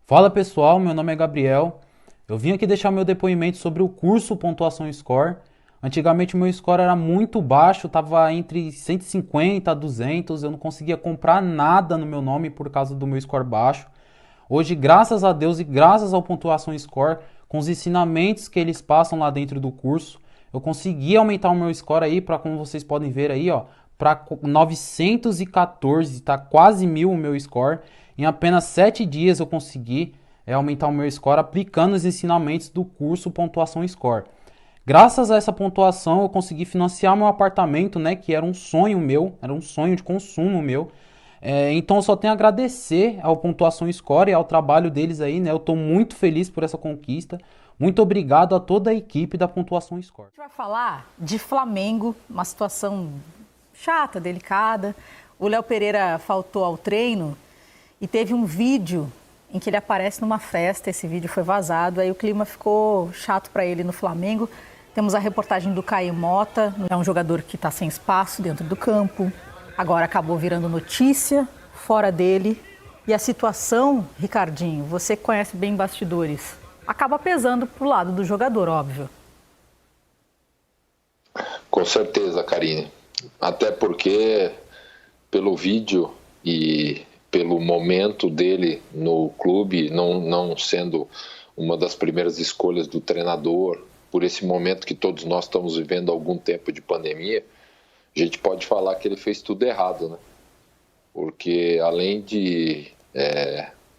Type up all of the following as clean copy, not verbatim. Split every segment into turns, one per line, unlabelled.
Fala pessoal, meu nome é Gabriel. Eu vim aqui deixar meu depoimento sobre o curso Pontuação Score. Antigamente o meu score era muito baixo, estava entre 150 a 200, eu não conseguia comprar nada no meu nome por causa do meu score baixo. Hoje, graças a Deus e graças ao Pontuação Score, com os ensinamentos que eles passam lá dentro do curso, eu consegui aumentar o meu score aí para, como vocês podem ver aí, ó, para 914, tá quase 1000 o meu score. Em apenas 7 dias eu consegui aumentar o meu score aplicando os ensinamentos do curso Pontuação Score. Graças a essa pontuação eu consegui financiar meu apartamento, né, que era um sonho meu, era um sonho de consumo meu. Então eu só tenho a agradecer ao Pontuação Score e ao trabalho deles aí, né? Eu estou muito feliz por essa conquista. Muito obrigado a toda a equipe da Pontuação Score.
A gente vai falar de Flamengo, uma situação chata, delicada. O Léo Pereira faltou ao treino e teve um vídeo em que ele aparece numa festa. Esse vídeo foi vazado, aí o clima ficou chato para ele no Flamengo. Temos a reportagem do Caio Mota, é um jogador que está sem espaço dentro do campo. Agora acabou virando notícia fora dele. E a situação, Ricardinho, você conhece bem bastidores, acaba pesando pro lado do jogador, óbvio.
Com certeza, Karine. Até porque, pelo vídeo e pelo momento dele no clube, não sendo uma das primeiras escolhas do treinador, por esse momento que todos nós estamos vivendo há algum tempo de pandemia, a gente pode falar que ele fez tudo errado, né? Porque além de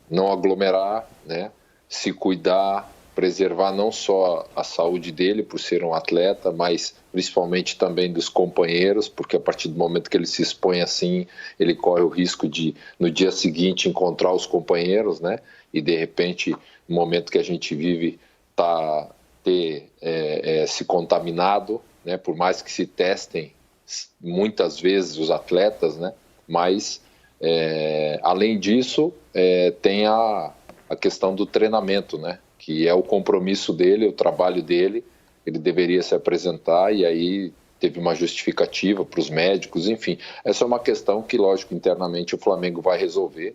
não aglomerar, né, se cuidar, preservar não só a saúde dele por ser um atleta, mas principalmente também dos companheiros, porque a partir do momento que ele se expõe assim, ele corre o risco de no dia seguinte encontrar os companheiros, né? E de repente, no momento que a gente vive, ter se contaminado, né? Por mais que se testem muitas vezes os atletas, né? Mas além disso, tem a questão do treinamento, né? Que é o compromisso dele, o trabalho dele, ele deveria se apresentar e aí teve uma justificativa para os médicos, enfim. Essa é uma questão que, lógico, internamente o Flamengo vai resolver,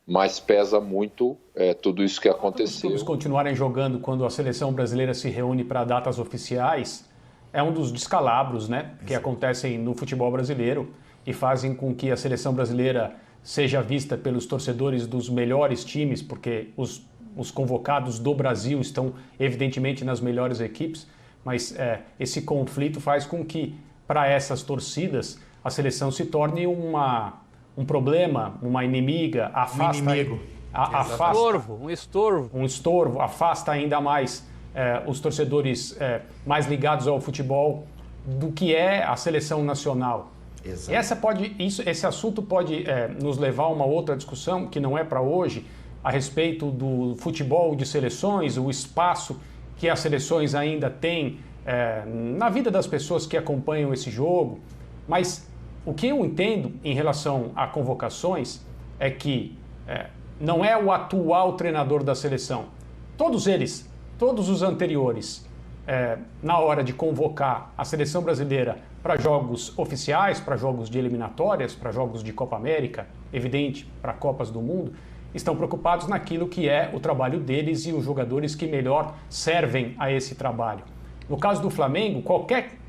mas pesa muito tudo isso que aconteceu.
Se os clubes continuarem jogando quando a seleção brasileira se reúne para datas oficiais, é um dos descalabros, né, que acontecem no futebol brasileiro e fazem com que a seleção brasileira seja vista pelos torcedores dos melhores times, porque os convocados do Brasil estão evidentemente nas melhores equipes, mas esse conflito faz com que, para essas torcidas, a seleção se torne um problema, uma inimiga, afasta,
um inimigo.
Afasta,
Um estorvo,
afasta ainda mais os torcedores mais ligados ao futebol do que é a seleção nacional.
Exato.
Esse assunto pode nos levar a uma outra discussão, que não é para hoje, a respeito do futebol de seleções, o espaço que as seleções ainda têm na vida das pessoas que acompanham esse jogo. Mas o que eu entendo em relação a convocações é que não é o atual treinador da seleção. Todos eles, todos os anteriores, na hora de convocar a seleção brasileira para jogos oficiais, para jogos de eliminatórias, para jogos de Copa América, evidente, para Copas do Mundo, estão preocupados naquilo que é o trabalho deles e os jogadores que melhor servem a esse trabalho. No caso do Flamengo,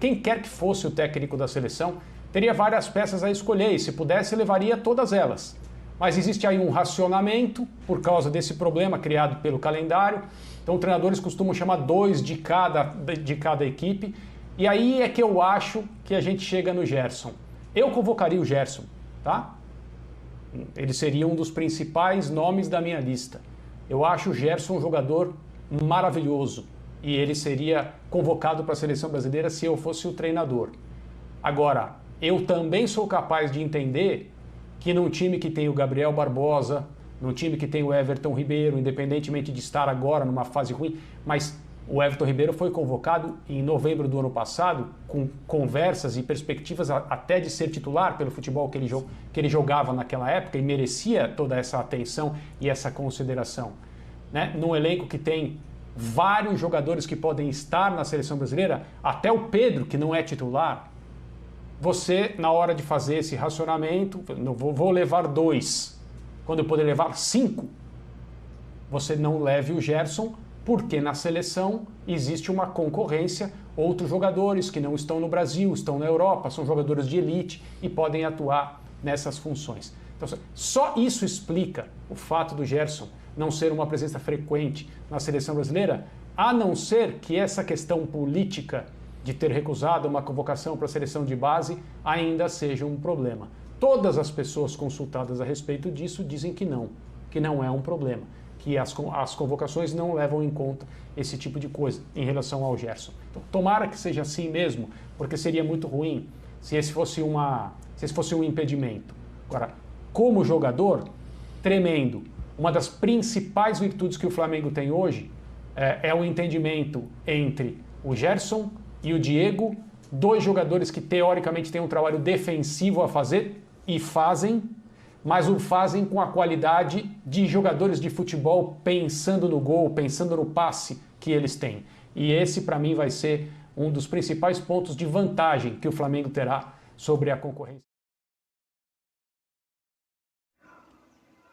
quem quer que fosse o técnico da seleção, teria várias peças a escolher e, se pudesse, levaria todas elas. Mas existe aí um racionamento por causa desse problema criado pelo calendário. Então, treinadores costumam chamar 2 de cada equipe. E aí é que eu acho que a gente chega no Gerson. Eu convocaria o Gerson, tá? Ele seria um dos principais nomes da minha lista. Eu acho o Gerson um jogador maravilhoso e ele seria convocado para a seleção brasileira se eu fosse o treinador. Agora, eu também sou capaz de entender que num time que tem o Gabriel Barbosa, num time que tem o Everton Ribeiro, independentemente de estar agora numa fase ruim, mas o Everton Ribeiro foi convocado em novembro do ano passado, com conversas e perspectivas até de ser titular pelo futebol que ele jogava naquela época e merecia toda essa atenção e essa consideração. Né? Num elenco que tem vários jogadores que podem estar na seleção brasileira, até o Pedro, que não é titular, você, na hora de fazer esse racionamento, vou levar 2, quando eu poder levar 5, você não leve o Gerson, porque na seleção existe uma concorrência, outros jogadores que não estão no Brasil, estão na Europa, são jogadores de elite e podem atuar nessas funções. Então, só isso explica o fato do Gerson não ser uma presença frequente na seleção brasileira, a não ser que essa questão política de ter recusado uma convocação para a seleção de base ainda seja um problema. Todas as pessoas consultadas a respeito disso dizem que não é um problema, que as convocações não levam em conta esse tipo de coisa em relação ao Gerson. Então, tomara que seja assim mesmo, porque seria muito ruim se esse fosse um impedimento. Agora, como jogador, tremendo. Uma das principais virtudes que o Flamengo tem hoje é o entendimento entre o Gerson e o Diego, dois jogadores que teoricamente têm um trabalho defensivo a fazer e fazem, mas o fazem com a qualidade de jogadores de futebol pensando no gol, pensando no passe que eles têm. E esse, para mim, vai ser um dos principais pontos de vantagem que o Flamengo terá sobre a concorrência.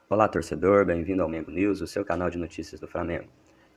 Olá, torcedor, bem-vindo ao Mengo News, o seu canal de notícias do Flamengo.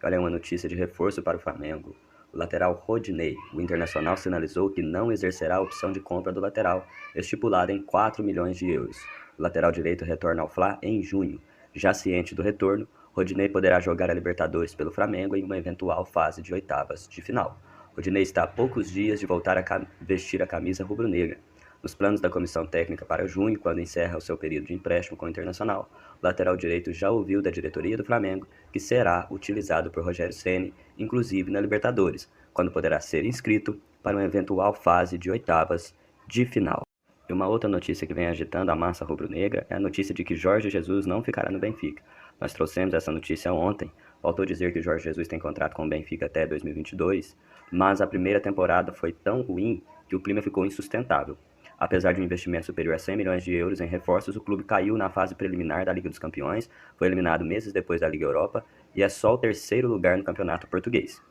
Olha, uma notícia de reforço para o Flamengo. O lateral Rodinei, o Internacional sinalizou que não exercerá a opção de compra do lateral, estipulada em 4 milhões de euros. O lateral direito retorna ao Fla em junho. Já ciente do retorno, Rodinei poderá jogar a Libertadores pelo Flamengo em uma eventual fase de oitavas de final. Rodinei está a poucos dias de voltar a vestir a camisa rubro-negra. Nos planos da comissão técnica para junho, quando encerra o seu período de empréstimo com o Internacional, o lateral direito já ouviu da diretoria do Flamengo que será utilizado por Rogério Ceni, inclusive na Libertadores, quando poderá ser inscrito para uma eventual fase de oitavas de final. E uma outra notícia que vem agitando a massa rubro-negra é a notícia de que Jorge Jesus não ficará no Benfica. Nós trouxemos essa notícia ontem. Faltou dizer que Jorge Jesus tem contrato com o Benfica até 2022, mas a primeira temporada foi tão ruim que o clima ficou insustentável. Apesar de um investimento superior a 100 milhões de euros em reforços, o clube caiu na fase preliminar da Liga dos Campeões, foi eliminado meses depois da Liga Europa e é só o terceiro lugar no campeonato português.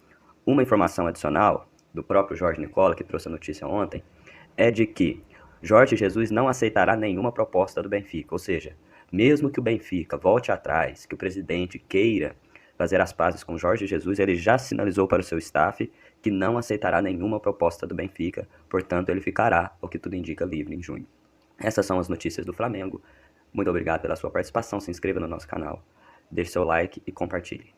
Uma informação adicional do próprio Jorge Nicola, que trouxe a notícia ontem, é de que Jorge Jesus não aceitará nenhuma proposta do Benfica, ou seja, mesmo que o Benfica volte atrás, que o presidente queira fazer as pazes com Jorge Jesus, ele já sinalizou para o seu staff que não aceitará nenhuma proposta do Benfica, portanto ele ficará, o que tudo indica, livre em junho. Essas são as notícias do Flamengo. Muito obrigado pela sua participação, se inscreva no nosso canal, deixe seu like e compartilhe.